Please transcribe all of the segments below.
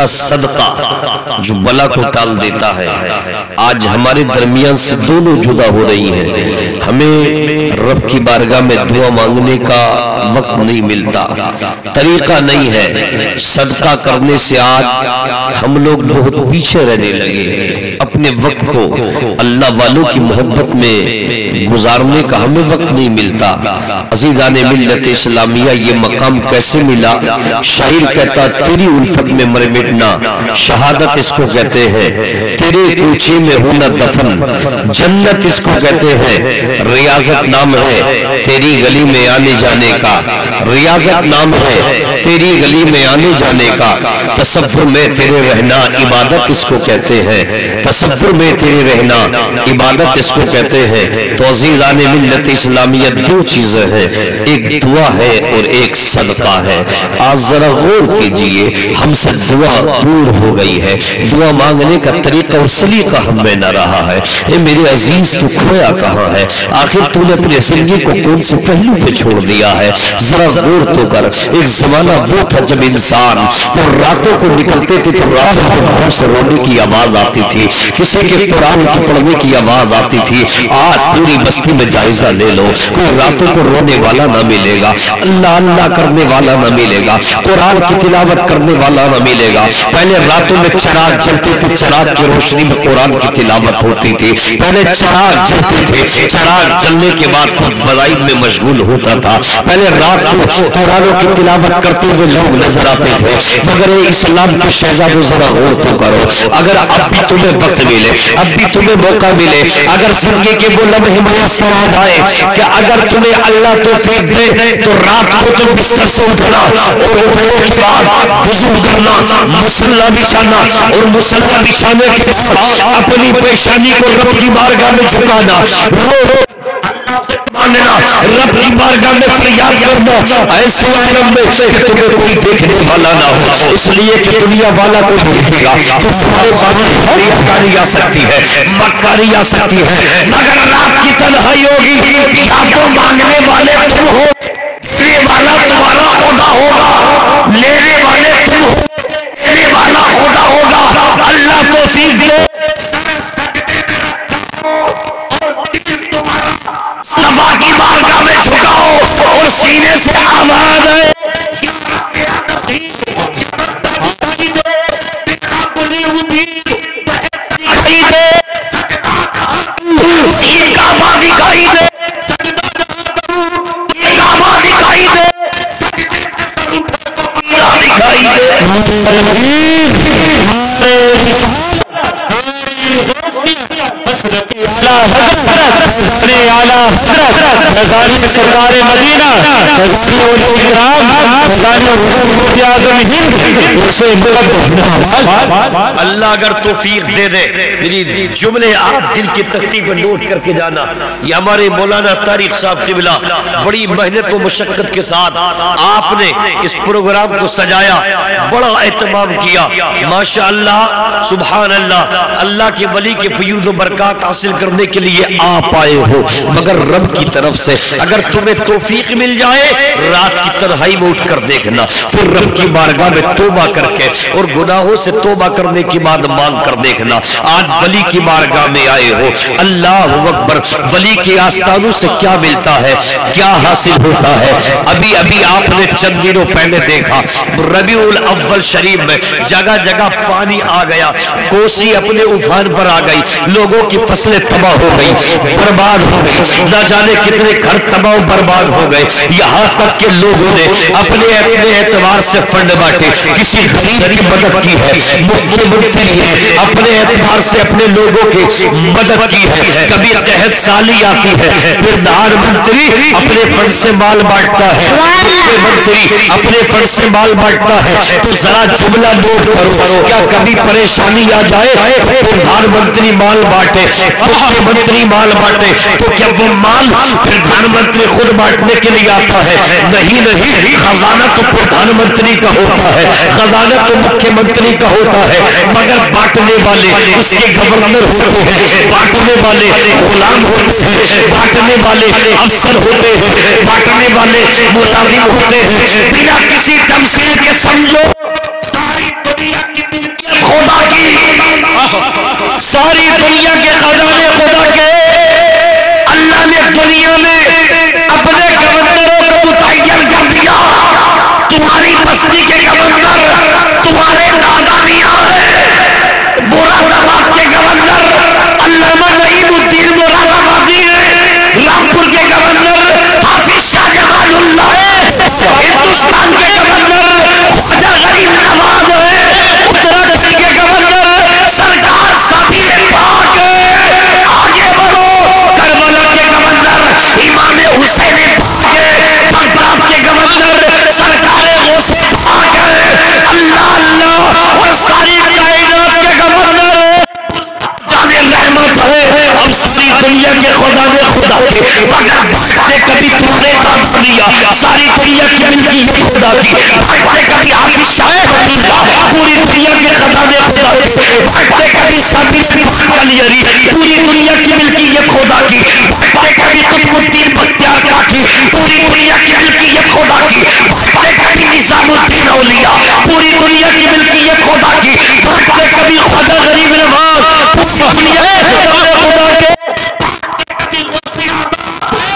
صدقہ جو بلا کو ٹال دیتا ہے، آج ہمارے درمیان سے دونوں جدا ہو رہی ہیں۔ ہمیں رب کی بارگاہ میں دعا مانگنے کا وقت نہیں ملتا، طریقہ نہیں ہے۔ صدقہ کرنے سے آج ہم لوگ بہت پیچھے رہنے لگے، اپنے وقت کو اللہ والوں کی محبت میں گزارنے کا ہمیں وقت نہیں ملتا۔ عزیزان ملت اسلامیہ، یہ مقام کیسے ملا؟ شاعر کہتا تیری الفت میں مر مٹنا شہادت اس کو کہتے ہیں، تیرے کوچے میں ہونا دفن جنت اس کو کہتے ہیں۔ ریاضت نام ہے تیری گلی میں آنے جانے کا، ریاضت نام ہے تیری گلی میں آنے جانے کا، تصور میں تیرے رہنا عبادت اس کو کہتے ہیں، تصور میں تیرے رہنا عبادت اس کو کہتے ہیں۔ تو عزیزان ملت اسلامیہ دو چیزیں ہیں، ایک دعا ہے اور ایک صدقہ ہے۔ آج ذرا غور کیجئے، ہم سے دعا دور ہو گئی ہے، دعا مانگنے کا طریقہ اور سلیقہ ہم میں نہ رہا ہے۔ اے میرے عزیز، تو کھویا کہاں ہے؟ آخر تو نے اپنے زندگی کو کون سے پہلو پہ چھوڑ دیا ہے؟ ذرا غور تو کر۔ ایک زمانہ وہ تھا جب انسان جب راتوں کو نکلتے تھے تو رات کو گھروں سے رونے کی آواز آتی تھی، کسی کے قرآن کی پڑھنے کی آواز آتی تھی۔ آج پوری بستی میں جائزہ لے لو، کوئی راتوں کو رونے والا نہ ملے گا، اللہ اللہ کرنے والا نہ ملے گا، قرآن کی تلاوت کرنے والا نہ ملے گا۔ پہلے راتوں میں چراغ جلتے تھے، چراغ کی روشنی میں قرآن کی تلاوت ہوتی تھی۔ پہلے چراغ جلتے تھے، چراغ جلنے کے بعد خود بذائب میں مشغول ہوتا تھا۔ پہلے رات کو قرآنوں کی تلاوت کرتے ہوئے لوگ نظر آتے تھے۔ مگر اسلام کے شہزادوں ذرا غور تو کرو، اگر اب بھی تمہیں وقت ملے، اب بھی تمہیں موقع ملے، اگر زندگی کے وہ لمحے میسر آ جائے کہ اگر تمہیں اللہ توفیق دے تو رات کو تم بستر سے اٹھنا اور اٹھنے کے بعد وضو کرنا، مصلی بچھانا اور مصلی بچھانے کے بعد اپنی پیشانی کو رب کی بارگاہ میں جھکانا، رو ماننا، رب کی بارگاہ میں فریاد کرنا ایسے عالم میں کہ تمہیں کوئی دیکھنے والا نہ ہو، اس لیے کہ دنیا والا کو دیکھے گا تو تمہارے سامنے ریاکاری آ سکتی ہے، مکاری آ سکتی ہے، مگر رات کی تنہائی ہوگی، یا تو مانگنے والے تم ہو، دینے والا تمہارا خدا ہوگا، لینے والے تم ہو، دینے والا خدا ہوگا۔ اللہ توفیق دے، مصطفیٰ کی بارگاہ میں جھکاؤ اور سینے سے آواز ہے خزانی سرکار مدینہ، خزانی اولیاء اکرام، خزانی مفتی اعظم ہند، اسے مقدم اللہ اگر توفیق دے دے، میری جملے آپ دل کی تختی پر نوٹ کر کے جانا۔ یہ ہمارے مولانا طارق صاحب قبلہ بڑی محنت و مشقت کے ساتھ آپ نے اس پروگرام کو سجایا، بڑا اہتمام کیا، ماشاءاللہ سبحان اللہ۔ اللہ کے ولی کے فیوض و برکات حاصل کرنے کے لیے آپ آئے ہو، مگر رب کی طرف سے اگر تمہیں توفیق مل جائے رات کی تنہائی میں اٹھ کر دیکھنا، پھر رب کی بارگاہ میں توبہ کر کے اور گناہوں سے توبہ کرنے کی بعد مانگ کر دیکھنا۔ آج ولی کی بارگاہ میں آئے ہو، اللہ اکبر، ولی کے آستانوں سے کیا ملتا ہے، کیا حاصل ہوتا ہے۔ ابھی ابھی آپ نے چند دنوں پہلے دیکھا ربیع الاول شریف میں جگہ جگہ پانی آ گیا، کوسی اپنے افان پر آ گئی، لوگوں کی فصلیں تباہ ہو گئی، برباد ہو گئی، نہ جانے کتنے گھر تباہ و برباد ہو گئے، یہاں تک کہ لوگوں نے اپنے اعتبار سے فنڈ بانٹے، کسی غریب کی مدد کی ہے، مکھی منتری ہے، اپنے اعتبار سے اپنے لوگوں کی مدد کی ہے۔ کبھی قحط سالی آتی ہے، پردھان منتری اپنے فنڈ سے مال بانٹتا ہے، مکھی منتری اپنے فنڈ سے مال بانٹتا ہے۔ تو ذرا جملہ نوٹ کرو، کیا کبھی پریشانی آ جائے پردھان منتری مال بانٹے، مکھی منتری مال بانٹے، تو کیا وہ مال پردھان منتری خود بانٹنے کے لیے آتا ہے؟ نہیں نہیں، خزانہ تو پردھان منتری کا ہوتا ہے، خزانہ تو مکھی منتری کا ہوتا ہے، مگر بانٹنے والے اس کے گورنر ہوتے ہیں، بانٹنے والے غلام ہوتے ہیں، بانٹنے والے افسر ہوتے ہیں، بانٹنے والے ملازم ہوتے ہیں۔ بنا کسی تمثیل کے سمجھو ساری دنیا کی دیا ساری دنیا کی ملکیت خدا کی بانٹتے کبھی حافظ شاہ پوری دنیا کے خزانے خدا کے بانٹتے کبھی صابر کلیری پوری دنیا کی ملکیت خدا کی بانٹتے کبھی قطب الدین بختیار کاکی پوری دنیا کی ملکیت خدا کی بانٹتے کبھی نظام الدین اولیاء پوری دنیا کی ملکیت خدا کی بانٹتے کبھی خواجہ غریب نواز پوری دنیا کے خدا کے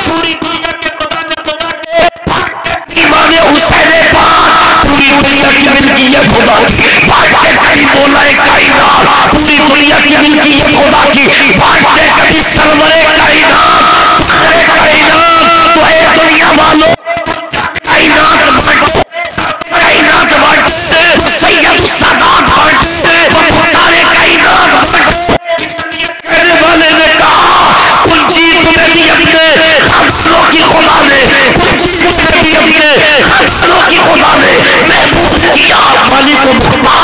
پوری دنیا کے خزانے خدا کے ایمان حسین پاک پوری دنیا کی ملکیت خدا کی بانٹتے کبھی مولا کائنات پوری دنیا کی ملکیت خدا کی بانٹتے کبھی سرور کائنات فخر کائنات تو اے دنیا والوں کائنات بانٹو کائنات بانٹو تو سید السادات بانٹو تو مختار کائنات بانٹو کہنے والے نے کہا کل چیز تمہیں دی اپنے خزانوں کی خدا نے کل چیز تمہیں دی اپنے خزانوں کی خدا نے محبوب کیا مالک و مختار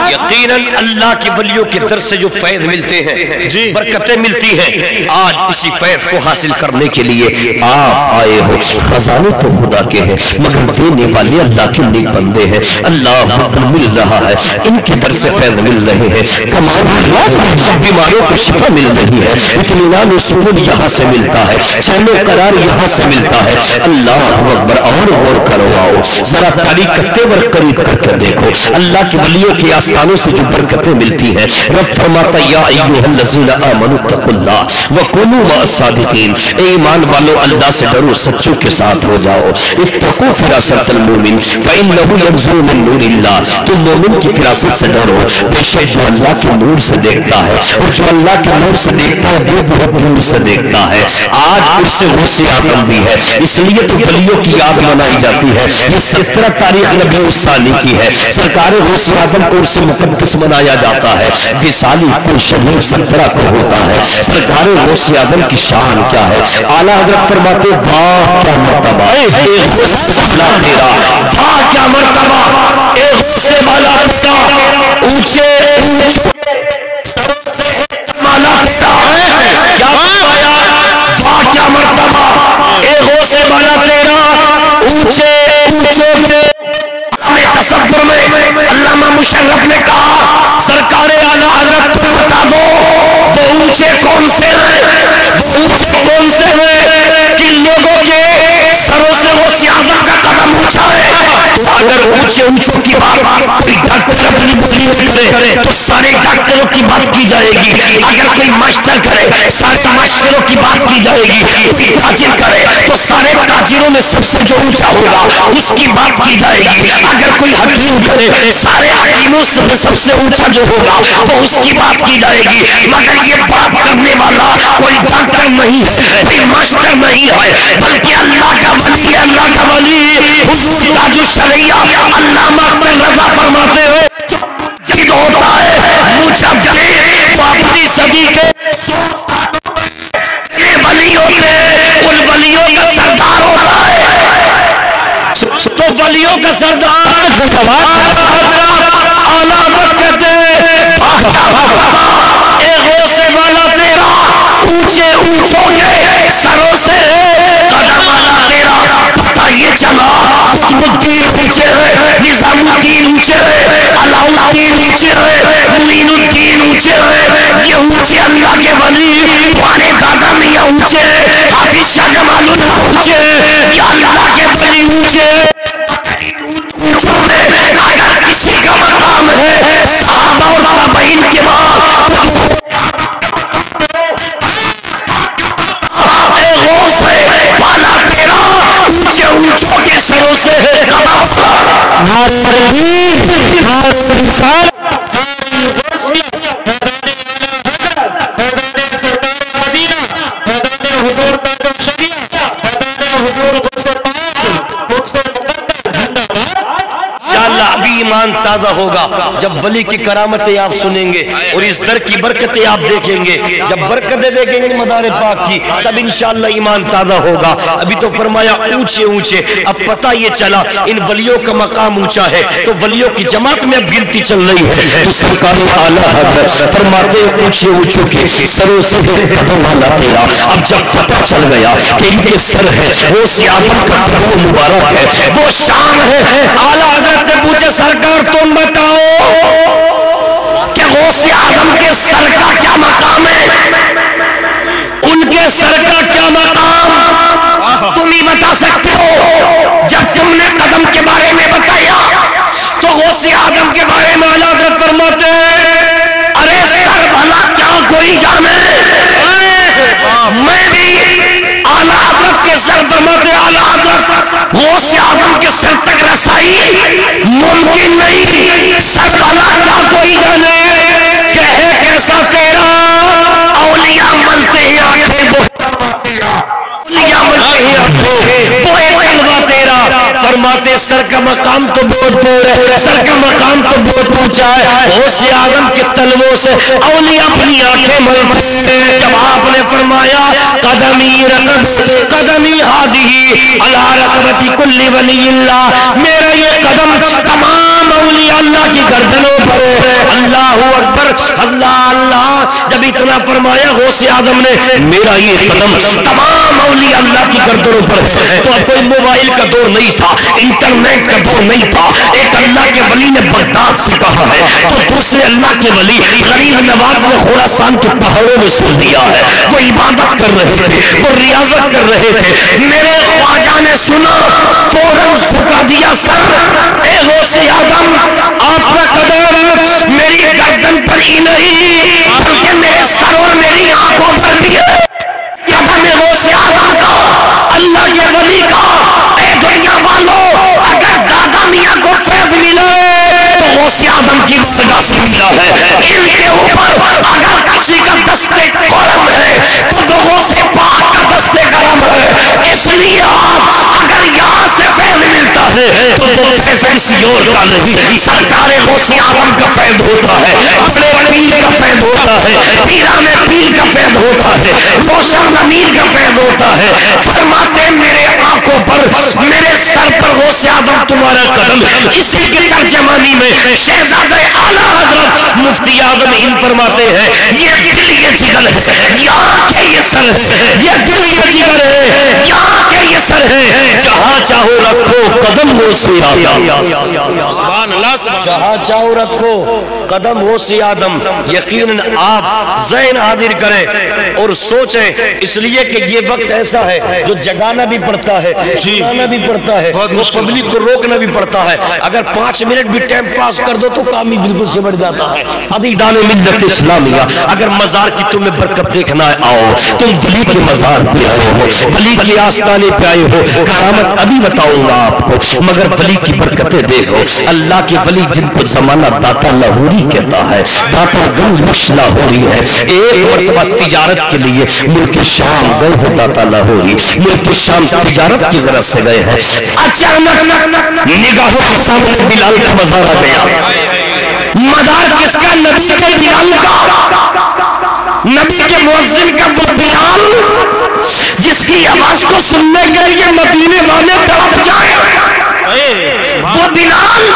یقیناً اللہ کی ولیوں کے در سے جو فیض ملتے ہیں برکتیں ملتی ہیں آج اسی فیض کو حاصل کرنے کے لیے آپ آئے ہو خزانے تو خدا کے ہیں مگر دینے والے اللہ کے نیک بندے ہیں اللہ حکم مل رہا ہے ان کے در سے فیض مل رہے ہیں کمال بیماروں کو شفا مل رہی ہے اطمینان و سکون یہاں سے ملتا ہے چین و قرار یہاں سے ملتا ہے اللہ اکبر اور غور کرو آؤ ذرا تاریخ کا تیور قریب کر کے دیکھو اللہ کی ولیوں کے آستانوں سے جو برکتیں ملتی ہیں رب فرماتا یا ایوہ الذین آمنوا اتقوا اللہ وکونوا مع الصادقین اے ایمان والو اللہ سے ڈرو سچوں کے ساتھ ہو جاؤ اتقوا فراست المومن فإنہ ينظر من نور اللہ تم مومن کی فراست سے ڈرو بے شک جو اللہ کے نور سے دیکھتا ہے اور جو اللہ کے نور سے دیکھتا ہے وہ بہت دور سے دیکھتا ہے آج اس سے غصے آدم بھی ہے اس لیے تو ولیوں کی یاد منائی جاتی ہے یہ 17 تاریخ ربیع الثانی کی ہے سرکار غصے آدم کو اس سے مقدس منایا جاتا ہے وصالی کل شریف 17 کو ہوتا ہے سرکار غوث اعظم کی شان کیا ہے اعلیٰ حضرت فرماتے واہ کیا مرتبہ اے غوث بالا تیرا واہ کیا مرتبہ اے غوث بالا تیرا اونچے مالا تیرا کیا فرمایا واہ کیا مرتبہ اے غوث بالا تیرا اونچے اونچوں کے تصور میں علامہ مشرف نے کہا سرکار اعلیٰ حضرت تم بتا دو وہ اونچے کون سے ہیں وہ اونچے کون سے ہیں کن لوگوں کے سروں سے وہ سیادت کا قدم اونچا ہے تو اگر اونچے اونچوں کی بات کوئی ڈاکٹر اپنی بولی میں کرے تو سارے ڈاکٹروں کی بات کی جائے گی اگر کوئی ماسٹر کرے سارے ماسٹروں کی بات کی جائے گی کوئی تاجر کرے تو سارے تاجروں میں سب سے جو اونچا ہوگا اس کی بات کی جائے گی اگر کوئی حکیم کرے سارے حکیموں سے سب سے اونچا جو ہوگا تو اس کی بات کی جائے گی مگر یہ بات کرنے والا کوئی ڈاکٹر نہیں ہے کوئی ماسٹر نہیں ہے بلکہ اللہ کا ولی ہے اللہ کا ولی حضور تاج الشریعہ علامہ رضا فرماتے ہو جد ہوتا ہے مجدد وہ اپنی صدی کے ولی ہوتے ان ولیوں کا سردار ہوتا ہے تو ولیوں کا سردار اعلیٰ حضرت کہتے اے غوث والا تیرا اونچے اونچوں کے سروں سے قدم والا تیرا پتہ یہ چلا قطب الدین اونچے ہے نظام الدین اونچے ہے علاء الدین اونچے ہے معین الدین اونچے ہے یہ اونچے اللہ کے ولی پرانے دادا میاں اونچے حافظ شاہ جمال اللہ اونچے یہ اللہ کے ولی اونچے اگر کسی کا مقام ہے صحابہ اور تابعین کے بعد اے غوث بالا تیرا اونچے اونچوں کے سروں سے قدم ابھی ایمان تازہ ہوگا جب ولی کی کرامتیں آپ سنیں گے اور اس در کی برکتیں آپ دیکھیں گے. جب برکتیں دیکھیں گے مدار پاک کی تب انشاءاللہ ایمان تازہ ہوگا. ابھی تو فرمایا اونچے اونچے. اب پتہ یہ چلا ان ولیوں کا مقام اونچا ہے تو ولیوں کی جماعت میں اب گنتی چل رہی ہے. تو سرکار اعلیٰ حضرت فرماتے اونچے اونچوں کے سروں سے قدم والا تیرا. اب جب پتہ چل گیا کہ ان کے سر ہے وہ سیادت کا قدم مبارک ہے, وہ شان ہے. اعلیٰ حضرت نے پوچھا سرکار تم بتاؤ کہ غوث اعظم کے سر کا کیا مقام ہے, ان کے سر کا کیا مقام تم ہی بتا سکتے ہو. جب تم نے قدم کے بارے میں بتایا تو غوث اعظم کے بارے میں اعلیٰ حضرت فرماتے ارے سر بھلا کیا کوئی جانے. میں بھی اعلیٰ حضرت کے سر فرماتے اعلیٰ حضرت غوث اعظم کے سر تک رسائی ممکن نہیں. سر بھلا کیا کوئی جانے کہ ہے کیسا تیرا اولیاء ملتے ہیں آنکھیں اولیاء ملتے ہیں آنکھیں وہ ایک تلوہ تیرا. فرماتے سر کا مقام تو بہت دور ہے, سر کا مقام تو بہت اونچا ہے. غوث اعظم کے تلووں سے اولیاء اپنی آنکھیں ملتے ہیں. جب آپ نے فرمایا قدمی رقب قدمی ہادی علی رقبتی کل ولی اللہ, میرا یہ قدم تمام اولیاء اللہ کی گردنوں پر ہے. اللہ اکبر اللہ اللہ. جب اتنا فرمایا غوث اعظم نے میرا یہ قدم تمام اولیاء اللہ کی گردنوں پر ہے. تو اب کوئی موبائل کا دور نہیں تھا, انٹرنیٹ کا دور نہیں تھا. ایک اللہ کے ولی نے بغداد سے کہا ہے تو دوسرے اللہ کے ولی غریب نواز نے خراسان کے پہاڑوں میں سن دیا ہے. وہ عبادت کر رہے تھے, وہ ریاضت کر رہے تھے. میرے خواجہ نے سنا فوراً جھکا دیا سر. اے غوث اعظم آپ کا قدم میری گردن پر ہی نہیں بلکہ میرے سر اور میری آنکھوں پر بھی ہے. قدم غوث اعظم کا اللہ کے ولی کا. اے دنیا والوں اگر دادا میاں کو فیض ملا تو غوث اعظم کی وجہ سے ملا ہے. ان کے اوپر اگر کسی کا دستے کرم ہے تو غوث پاک کا دستے کرم ہے. اس لیے آپ اگر یہاں سے فیض ملتا ہے تو وہ فیض کسی اور کا نہیں, سرکار غوث اعظم کا فیض ہوتا ہے. اپنے پیر کا فیض ہوتا ہے, پیران پیر کا فیض ہوتا ہے, روشن امیر کا فیض ہوتا ہے. فرماتے میرے آنکھوں پر میرے سر پر غوث اعظم تمہارا قدم. اسی کی ترجمانی میں شہزادہ اعلیٰ حضرت مفتی اعظم ہند فرماتے ہیں یہ دل یہ جگر ہے, یہاں کے یہ سر ہے. یہ دل یہ جگر ہے, یہاں کے یہ سر ہے. جہاں چاہو رکھو قدم غوث اعظم. سبحان اللہ. جہاں چاہو رکھو قدم غوث اعظم. یقیناً آپ ذہن حاضر کریں اور سوچیں, اس لیے کہ یہ وقت ایسا ہے جو جگانا بھی پڑتا ہے, جگانا بھی پڑتا ہے, اس پبلک کو روکنا بھی پڑتا ہے. اگر 5 منٹ بھی ٹائم پاس کر دو تو کام ہی بالکل سے بڑھ جاتا ہے. عزیزان ملت اسلامیہ اگر مزار کی تمہیں برکت دیکھنا ہے آؤ. تم ولی کے مزار پہ آئے ہو, ولی کے آستانے پہ آئے ہو. کرامت ابھی بتاؤں گا آپ کو مگر ولی کی برکتیں دیکھو. اللہ کے ولی جن کو زمانہ داتا لاہوری کہتا ہے, داتا گنج بخش لاہوری ہے. ایک مرتبہ تجارت کے لیے ملک شام گئے ہیں داتا لاہوری. ملک شام تجارت کی غرض سے گئے ہیں. اچانک نگاہوں کے سامنے بلال کا مزار آ گیا. مزار کس کا؟ نبی کے بلال کا, نبی کے مؤذن کا. وہ بلال جس کی آواز کو سننے کے لیے مدینے والے تڑپ جائیں, وہ بلال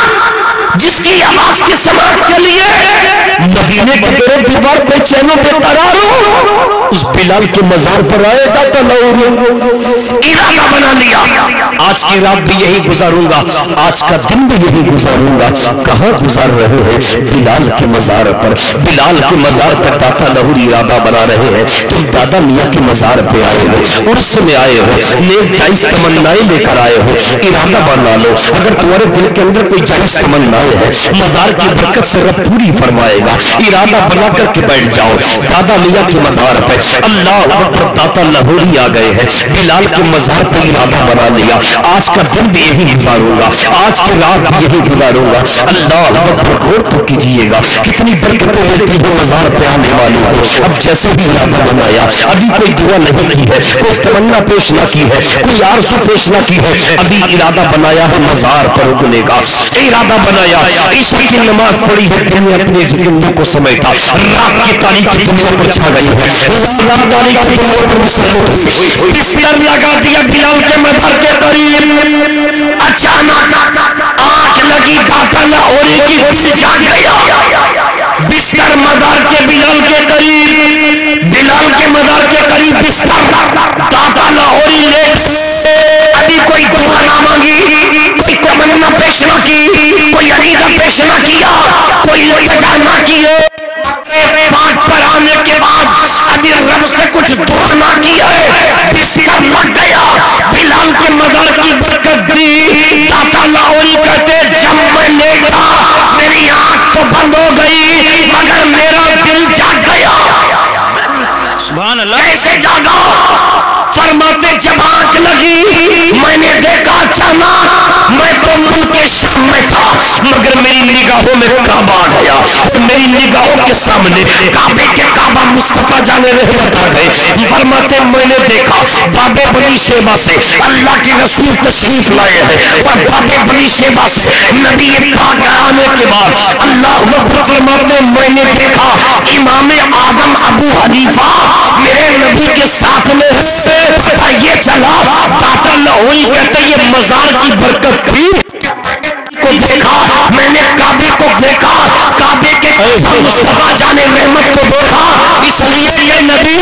جس کی آواز کی سماعت کے لیے مدینے کے تیرے دیوار پہ چینوں پہ قرار ہو. اس بلال کے مزار پر آئے داتا لاہوری, ارادہ بنا لیا آج کی رات بھی یہی گزاروں گا, آج کا دن بھی یہی گزاروں گا. کہاں گزار رہے ہیں؟ بلال کے مزار پر. بلال کے مزار پر داتا لاہوری ارادہ بنا رہے ہیں. تم دادا میاں کے مزار پہ آئے ہو, عرس میں آئے ہو, نیک جائز تمنائیں لے کر آئے ہو. ارادہ بنا لو اگر تمہارے دل کے اندر کوئی جائز تمنا ہے مزار کی برکت سے رب پوری فرمائے گا. ارادہ بنا کر کے بیٹھ جاؤ. دادا میاں کے مزار پہ اللہ اکبر داتا لاہوری آ گئے ہیں. بلال کے مزار پہ ارادہ بنا لیا آج کا دن بھی یہی گزاروں گا, آج کی رات بھی یہی گزاروں گا. اللہ اکبر غور تو کیجئے گا کتنی برکتیں ملتی ہیں مزار پہ آنے والوں کو. اب جیسے بھی ارادہ بنایا, ابھی کوئی دعا نہیں کی ہے, کوئی تمنا پیش نہ کی ہے, کوئی آرزو پیش نہ کی ہے, ابھی ارادہ بنایا ہے مزار پر رکنے کا. ارادہ بنایا لایا, عشاء کی نماز پڑھی ہے, دنیا اپنے زندگی کو سمیٹا, رات کی تاریخ دنیا پر چھا گئی ہے, رات تاریخ دنیا پر مسلط ہوئی, بستر لگا دیا بلال کے مدار کے قریب, اچانک آنکھ لگی داتا لاہوری کی, دل جاگ گیا, بستر مدار کے بلال کے قریب, بلال کے مدار کے قریب بستر, داتا لاہوری لیٹ, ابھی کوئی دعا نہ مانگی, کوئی تمنا پیش نہ کی, کوئی عقیدہ پیش نہ کیا, کوئی التجا نہ کیے, پاک پر آنے کے بعد ابھی رب سے کچھ دعا نہ کیا ہے, بستر لگ گیا, بلال کے مدار کی برکت دی. داتا لاہوری کہتے جب میں لیٹا میری آنکھ تو بند ہو گئی مگر میرا دل جاگ گیا. سبحان اللہ. کیسے جاگا؟ فرماتے جب آنکھ لگی میں نے دیکھا اچانک میں تو ملک شام میں تھا مگر میری نگاہوں میں کعبہ آ گیا, اور میری نگاہوں کے سامنے کعبے کے کعبہ مصطفیٰ جان رحمت آ گئے. فرماتے میں نے دیکھا بابے بنی شیبہ سے اللہ کے رسول تشریف لائے ہیں, اور بابے بنی شیبہ سے نبی پاک آنے کے بعد اللہ اکبر. فرماتے میں نے دیکھا امام آدم ابو حنیفہ میرے نبی کے ساتھ میں ہے. پتہ یہ چلا داتا لاہوری کہتے یہ مزار کی برکت تھی کو دیکھا, میں نے کعبے کو دیکھا, کعبے کے مصطفیٰ جان رحمت کو دیکھا, اس لیے یہ نبی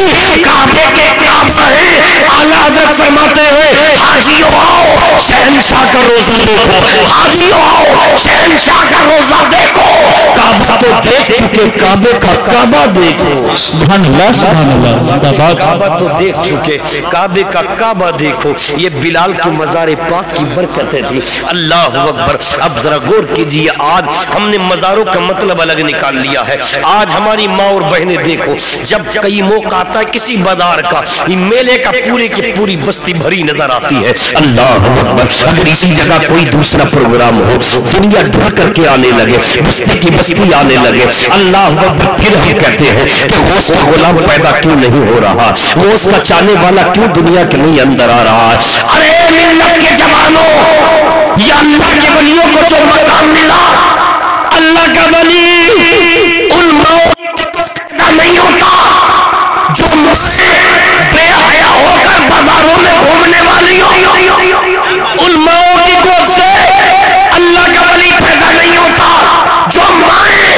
کعبے کے کعبہ ہے. اعلیٰ حضرت فرماتے ہیں حاجیو آؤ شہنشاہ کا روزہ دیکھو, حاجیو آؤ شہنشاہ کا روزہ دیکھو, کعبہ تو دیکھ چکے کعبے کا کعبہ دیکھو. سبحان اللہ سبحان اللہ. کعبہ تو دیکھ چکے کعبے کا کعبہ دیکھو. یہ بلال کی مزار پاک کی برکتیں تھی. اللہ اکبر. اب ذرا غور کیجئے, آج ہم نے مزاروں کا مطلب الگ نکال لیا ہے. آج ہماری ماں اور بہنیں دیکھو جب کئی موقع آتا ہے کسی مزار کا, میلے کا, پورے کی پوری بستی بھری نظر آتی ہے. اللہ اکبر. اگر اسی جگہ کوئی دوسرا پروگرام ہو دنیا ڈھا کر کے آنے لگے, بستی کی بستی آنے لگے. اللہ اکبر. پھر ہم کہتے ہیں کہ غوث کا غلام پیدا کیوں نہیں ہو رہا, غوث کا چاہنے والا کیوں دنیا کے نہیں اندر آ رہا. ارے ملت کے جوانوں, یا اللہ کے ولیوں کو جو مقام ملا, اللہ کا ولی ان ماؤں کا نہیں ہوتا جو بے حیا ہو کر بازاروں میں گھومنے والی ہو. ان ماؤں کی گود سے اللہ کا ولی پیدا نہیں ہوتا جو مائیں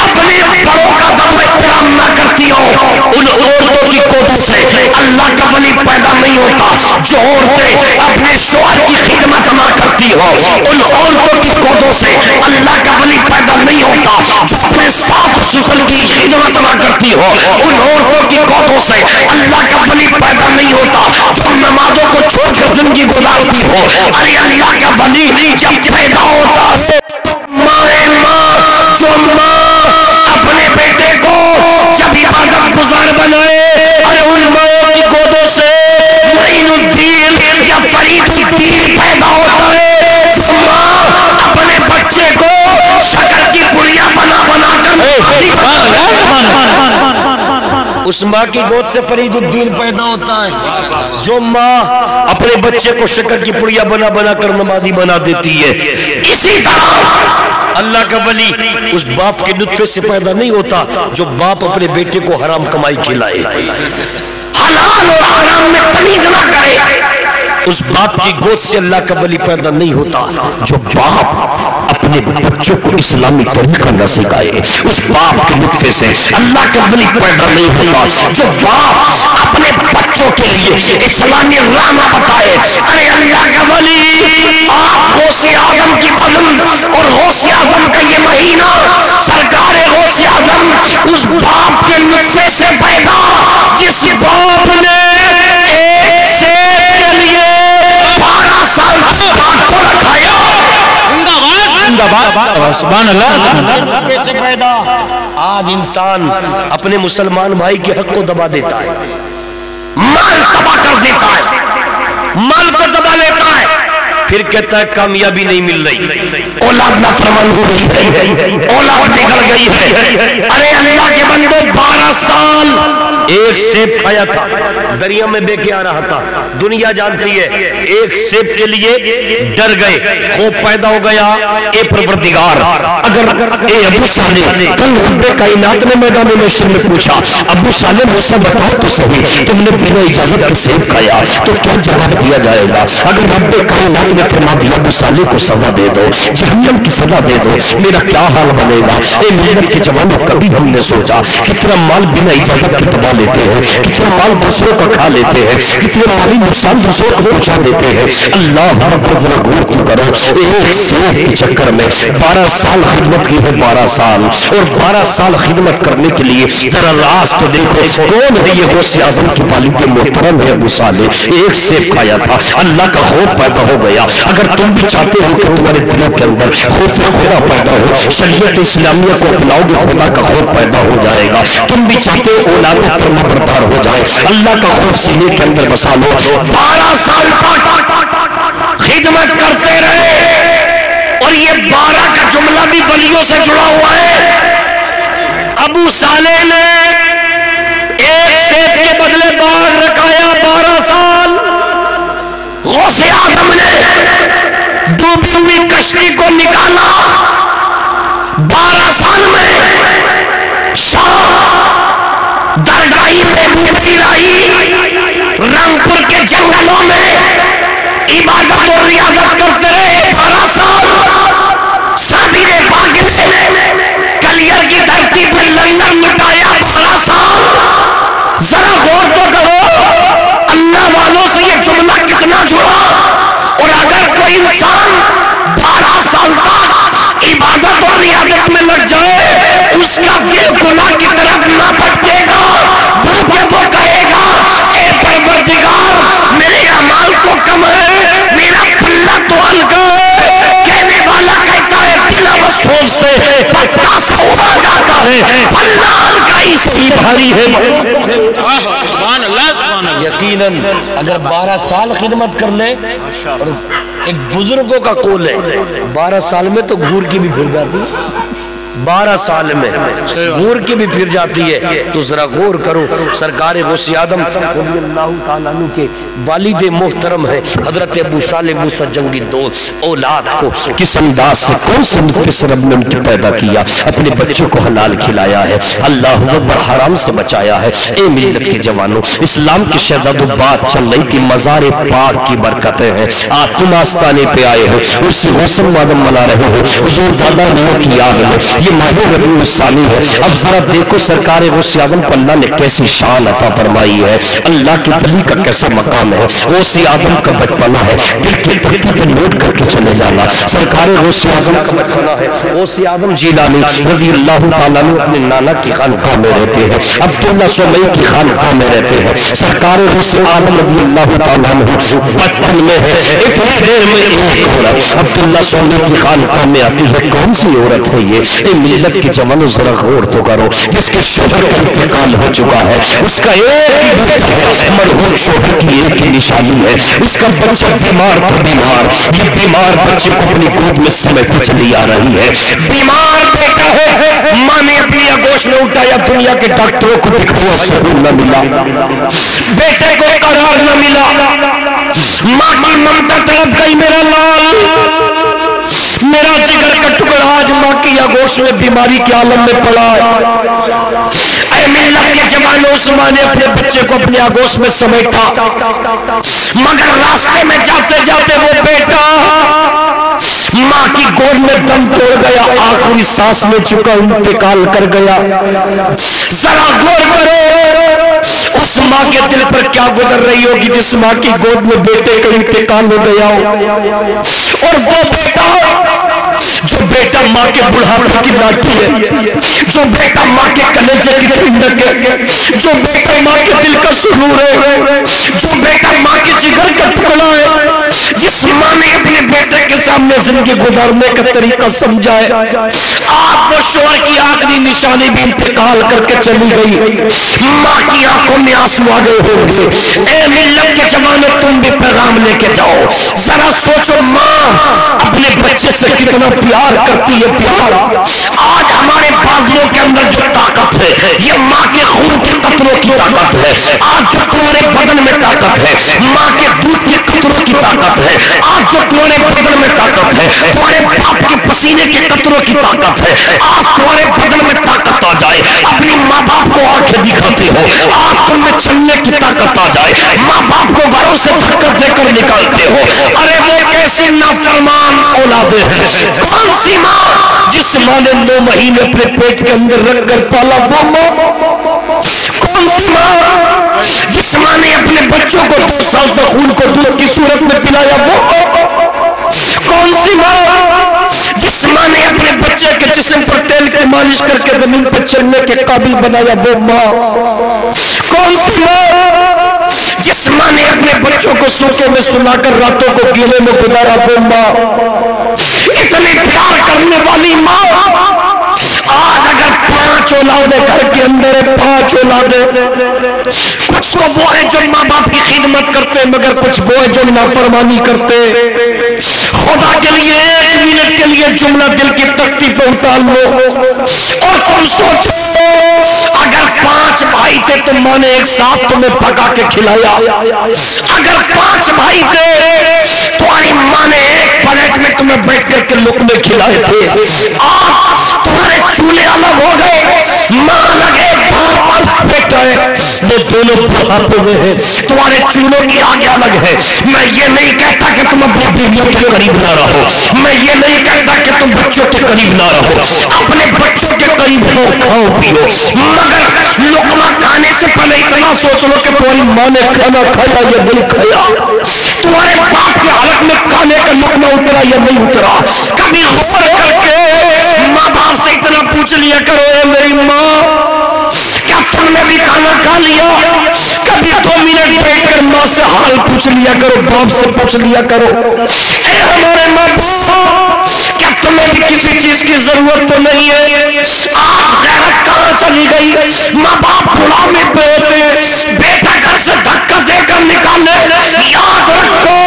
اپنے بڑوں کا دم احترام نہ کرتی ہو. ان عورتوں کی گودوں سے اللہ کا ولی پیدا نہیں ہوتا جو عورتیں اپنے شوہر کی خدمت نہ کرتی ہو. ان عورتوں کی گودوں سے اللہ کا ولی پیدا نہیں ہوتا جو اپنے ساس سسر کی خدمت نہ کرتی ہو. ان عورتوں کی گودوں سے اللہ کا ولی پیدا نہیں ہوتا جو نمازوں کو چھوڑ کر زندگی گزارتی ہو. ارے اللہ کا ولی جب پیدا ہوتا ہے ماں جو ماں اپنے بیٹے کو جب عبادت گزار بنائے, ارے ان ماں کی گودوں سے معین الدین یا فرید الدین پیدا ہوتا ہے جو ماں اپنے بچے کو شکر کی پڑیاں بنا بنا کر اس ماں کی گود سے فرید الدین پیدا ہوتا ہے جو ماں اپنے بچے کو شکر کی پڑیاں بنا بنا کر نمازی بنا دیتی ہے. اسی طرح اللہ کا ولی اس باپ کے نطفے سے پیدا نہیں ہوتا جو باپ اپنے بیٹے کو حرام کمائی کھلائے, حلال اور حرام میں تمیز نہ کرے. اس باپ کی گود سے اللہ کا ولی پیدا نہیں ہوتا جو باپ اپنے بچوں کو اسلامی طریقہ نہ سکھائے. اس باپ کے نطفے سے اللہ کا ولی پیدا نہیں ہوتا جو باپ اپنے بچوں کے لیے اسلامی راہ نہ بتائے. ارے اللہ کا ولی آپ غوث اعظم کی بلند اور غوث اعظم کا یہ مہینہ, سرکار غوث اعظم اس باپ کے نطفے سے پیدا جس باپ نے ایک سیب کے لیے 12 سال باپ کو رکھایا. سبحان اللہ. کیسے پیدا؟ آج انسان اپنے مسلمان بھائی کے حق کو دبا دیتا ہے, مال تباہ کر دیتا ہے, مال کو دبا لیتا ہے, پھر کہتا ہے کامیابی نہیں مل رہی، اولاد نافرمان ہو رہی ہے، اولاد نکل گئی ہے۔ ارے اللہ کے بندو 12 سال ایک سیب کھایا تھا، دریا میں بے کے آ رہا تھا، دنیا جانتی ہے، ایک سیب کے لیے ڈر گئے، خوف پیدا ہو گیا، اے پروردگار اگر اے ابو صالح کل رب کائنات نے میدان محشر میں پوچھا ابو صالح مجھ سے بتاؤ تو صحیح تم نے بنا اجازت کے سیب کھایا تو کیا جواب دیا جائے گا؟ اگر رب کائنات نے فرما دیا ابو صالح کو سزا دے دو، جہنم کی سزا دے دو، میرا کیا حال بنے گا؟ اے ملت کے جوانوں کبھی ہم نے سوچا کتنا مال بنا اجازت کے تباہ لیتے ہیں، کتنا مال دوسروں کا کھا لیتے ہیں، کتنے مالی نقصان دوسروں کو پہنچا دیتے ہیں۔ اللہ رب ذرا غور تو کرو، ایک سیب کے چکر میں 12 سال خدمت کی ہے، 12 سال، اور 12 سال خدمت کرنے کے لیے ذرا راز تو دیکھو کون ہے یہ غوث اعظم کی والد محترم ہے ابو صالح، ایک سیب کھایا تھا، اللہ کا خوف پیدا ہو گیا۔ اگر تم بھی چاہتے ہو کہ تمہارے دلوں کے اندر خوف خدا پیدا ہو، شریعت اسلامیہ کو اپناؤ گے خدا کا خوف پیدا ہو جائے گا۔ تم بھی چاہتے ہو اولاد فرما بردار ہو جائے، اللہ کا خوف سینے کے اندر بسا لو۔ 12 سال تک خدمت کرتے رہے، اور یہ 12 کا جملہ بھی ولیوں سے جڑا ہوا ہے۔ ابو صالح نے ایک سیب کے بدلے باغ رکھایا، 12 سال۔ غوث اعظم نے ڈوبی ہوئی کشتی کو نکالا، 12 سال میں شام درگاہی میں موتی لائی، رنگپور کے جنگلوں میں عبادت و ریاضت کرتے رہے 12 سال۔ سادی نے باغ میں کلیر کی دھرتی پر لنگر مٹایا 12 سال۔ ذرا غور تو کرو اللہ والوں سے یہ جملہ کتنا جڑا، اور اگر کوئی انسان 12 سال تک عبادت اور ریاضت میں لگ جائے اس کا دل گناہ کی طرف نہ بھٹکے گا، بلکہ وہ کہے گا اے پروردگار میرے اعمال تو کم ہے، میرا پلہ تو ہلکا ہے۔ کہنے والا کہتا ہے بلا وصول سے پتا سا اڑا جاتا ہے، پلہ ہلکا ہی صحیح بھاری ہے۔ سبحان اللہ سبحان اللہ۔ یقیناً اگر 12 سال خدمت کر لے، اور ایک بزرگوں کا قول ہے 12 سال میں تو گھور کی بھی پھر جاتی ہے، 12 سال میں غور کی بھی پھر جاتی ہے۔ تو ذرا غور کرو، سرکار غوث اعظم رضی اللہ تعالیٰ عنہ کے والد محترم ہیں حضرت ابو صالح موسیٰ جنگی دوست، اولاد کو کس انداز سے کون سے نطفے سے رب نے ان کی پیدا کیا، اپنے بچوں کو حلال کھلایا ہے، اللہ اکبر حرام سے بچایا ہے۔ اے ملت کے جوانوں، اسلام کی شہادت بات چل رہی تھی، مزار پاک کی برکتیں ہیں، آج تم آستانے پہ آئے ہو، اس سے غسل مادم منا رہے ہو، حضور دادا نو کی یاد میں یہ ماہ ربیع الثانی ہے۔ اب ذرا دیکھو سرکار غوث اعظم کو اللہ نے کیسی شان عطا فرمائی ہے، اللہ کے ولی کا کیسا مقام ہے۔ غوث اعظم کا بچپنا ہے، دل کے پتے پہ نوٹ کر کے چلے جانا، سرکار غوث اعظم کا بچپنا ہے۔ غوث اعظم جیلانی رضی اللہ تعالیٰ عنہ اپنے نانا کی خانقاہ میں رہتے ہیں، عبداللہ سمیع کی خانقاہ میں رہتے ہیں۔ سرکار غوث اعظم رضی اللہ تعالیٰ عنہ بچپن میں ہے، اتنی دیر میں ایک عورت عبداللہ سمیع کی خانقاہ میں آتی ہے۔ کون سی عورت ہے یہ؟ اے ملت کے جوانوں ذرا غور تو کرو، جس کے شوہر کا انتقال ہو چکا ہے، اس کا ایک ہی بیٹا ہے، مرحوم شوہر کی ایک ہی نشانی ہے، اس کا بچہ بیمار تو بیمار، یہ بیمار بچے کو اپنی گود میں سمیٹے چلی آ رہی ہے، بیمار بیٹا ہے، ماں نے اپنی آگوش میں اٹھایا، دنیا کے ڈاکٹروں کو دکھایا، سکون نہ ملا، بیٹے کو قرار نہ ملا، ماں کی ممتا تڑپ گئی، میرا لال میرا جگر کا ٹکڑا آج ماں کی آگوش میں بیماری کے عالم میں پڑا ہے۔ اے ملت کے جوانوں، اس ماں نے اپنے بچے کو اپنی آگوش میں سمیٹا، مگر راستے میں جاتے جاتے وہ بیٹا ماں کی گود میں دم توڑ گیا، آخری سانس لے چکا، انتقال کر گیا۔ ذرا غور کرو اس ماں کے دل پر کیا گزر رہی ہوگی جس ماں کی گود میں بیٹے کا انتقال ہو گیا ہو، اور وہ بیٹا جو بیٹا بیٹا ماں کے بڑھاپے کی لاٹھی ہے، جو بیٹا ماں کے کلیجے کی ٹھنڈک ہے، جو بیٹا ماں کے دل کا سرور ہے، جو بیٹا ماں کے جگر کا ٹکڑا ہے، جس ماں نے اپنے بیٹے کے سامنے زندگی گزارنے کا طریقہ سمجھا ہے، آپ وہ شوہر کی آخری نشانی بھی انتقال کر کے چلی گئی، ماں کی آنکھوں میں آنسو آ گئے ہوں گے۔ اے ملت کے جوانوں، تم بھی پیغام لے کے جاؤ، ذرا سوچو ماں اپنے بچے سے کتنا پیار کرتی ہے۔ پیار آج ہمارے بازوؤں کے اندر جو طاقت ہے یہ ماں کے خون کے قطروں کی طاقت ہے، آج جو تمہارے بدن میں طاقت ہے ماں کے دودھ کے قطروں کی طاقت ہے، آج جو تمہارے بدن میں طاقت ہے تمہارے باپ کے پسینے کے قطروں کی طاقت ہے، آج تمہارے بدن میں طاقت آ جائے، اپنی ماں باپ کو آنکھیں دکھاتے ہو، آج تم میں چلنے کی طاقت آ جائے، ماں باپ کو گھروں سے دھکا دے کر نکالتے ہو، ارے وہ کیسی نافرمان اولادیں ہیں؟ کون سی ماں جس ماں نے 9 مہینے اپنے پیٹ کے اندر رکھ کر پالا وہ ماں؟ کون سی ماں جس ماں نے اپنے بچوں کو 2 سال تک خون کو دودھ کی صورت میں پلایا وہ ماں؟ کون سی ماں جس ماں نے اپنے بچے کے جسم پر تیل کی مالش کر کے زمین پر چلنے کے قابل بنایا وہ ماں؟ کون سی ماں جس ماں نے اپنے بچوں کو سوکے میں سلا کر راتوں کو گیلے میں گزارا وہ ماں؟ اتنے پیار کرنے والی ماں آج اگر 5 اولادیں گھر کے اندر ہے، 5 اولادیں، کچھ تو وہ ہے جو ماں باپ کی خدمت کرتے مگر کچھ وہ ہے جو نافرمانی کرتے۔ خدا کے لیے 1 منٹ کے لیے جملہ دل کی تختی پہ اتار لو اور تم سوچو اگر 5 بھائی تھے تو ماں نے ایک ساتھ تمہیں پکا کے کھلایا، اگر 5 بھائی تھے تمہاری ماں نے ایک پلیٹ میں تمہیں بیٹھ کر کے لقمے کھلائے تھے، آج تمہارے چولہے الگ ہو گئے، ماں الگ ہے، باپ الگ بیٹا ہے، وہ دونوں بڑھاپے میں ہیں، تمہارے چولہوں کی آگے الگ ہے۔ میں یہ نہیں کہتا کہ تم اپنی بیویوں کے قریب نہ رہو، میں یہ نہیں کہتا کہ تم بچوں کے قریب نہ رہو، اپنے بچوں کے قریب ہو، کھاؤ پیو، مگر لقمہ کھانے سے پہلے اتنا سوچ لو کہ تمہاری ماں نے کھانا کھایا یا نہیں کھایا، تمہارے باپ کے حلق میں کھانے کا لقمہ اترا یا نہیں اترا۔ کبھی غور کر کے ماں باپ سے اتنا پوچھ لیا کرو، اے میری ماں کیا تم نے بھی کھانا کھا لیا؟ کبھی 2 منٹ بیٹھ کر ماں سے حال پوچھ لیا کرو، باپ سے پوچھ لیا کرو، اے ہمارے ماں باپ کیا تمہیں بھی کسی چیز کی ضرورت تو نہیں ہے؟ آپ غیرت کہاں چلی گئی؟ ماں باپ بڑھاپے پہ ہوتے، بیٹا گھر سے دھکا دے کر نکالے، یاد رکھو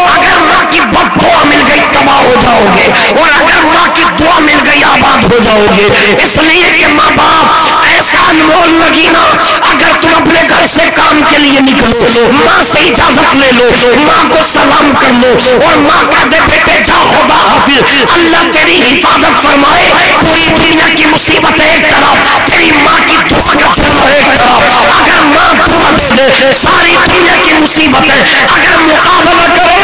اگر ماں کی بد دعا مل گئی تباہ ہو جاؤ گے، اور اگر ماں کی دعا مل گئی آباد ہو جاؤ گے۔ اس لیے کہ ماں باپ ایسا انمول لگی نا، اگر تم اپنے گھر سے کام کے لیے نکلو، ماں سے اجازت لے لو، ماں کو سلام کر لو اور ماں کہہ دے بیٹے جا خدا حافظ، اللہ تیری حفاظت فرمائے، پوری دنیا کی مصیبت ایک طرف، تیری ماں کی دعا کا جملہ ایک طرف، اگر ماں دعا دے دے ساری دنیا کی مصیبتیں اگر مقابلہ کرے،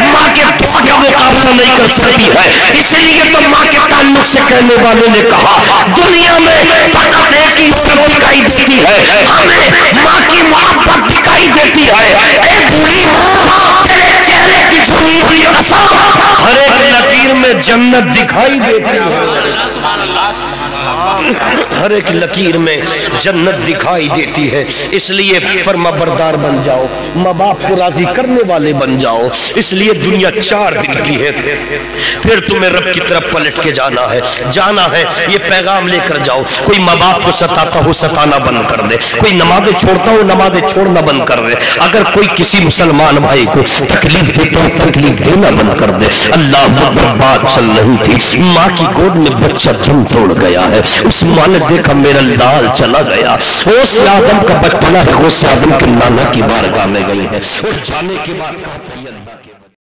ماں کے دعا کا مقابلہ نہیں کر سکتی ہے۔ اس لیے تو ماں کے تعلق سے کہنے والے نے کہا دنیا میں فقط ایک ہی عورت دکھائی دیتی ہے، ہمیں ماں کی محبت دکھائی دیتی ہے۔ اے بوڑھی ماں تیرے چہرے کی جھری ہوئی قسم، ہر ایک لکیر میں جنت دکھائی دیتی ہے، ہر ایک لکیر میں جنت دکھائی دیتی ہے۔ اس لیے فرما بردار بن جاؤ، ماں باپ کو راضی کرنے والے بن جاؤ۔ اس لیے دنیا 4 دن کی ہے، پھر تمہیں رب کی طرف پلٹ کے جانا ہے، یہ پیغام لے کر جاؤ۔ کوئی ماں باپ کو ستاتا ہو ستانا بند کر دے، کوئی نمازیں چھوڑتا ہو نمازیں چھوڑنا بند کر دے، اگر کوئی کسی مسلمان بھائی کو تکلیف دیتا ہو تکلیف دینا بند کر دے۔ اللہ اکبر، بات چل رہی تھی، ماں کی گود میں بچہ دم توڑ گیا ہے، اس ماں نے دیکھا میرا لال چلا گیا، غوث آدم کا بچپنا ہے، غوث آدم کے نانا کی بارگاہ میں گئی ہے، اور جانے کے بعد کہا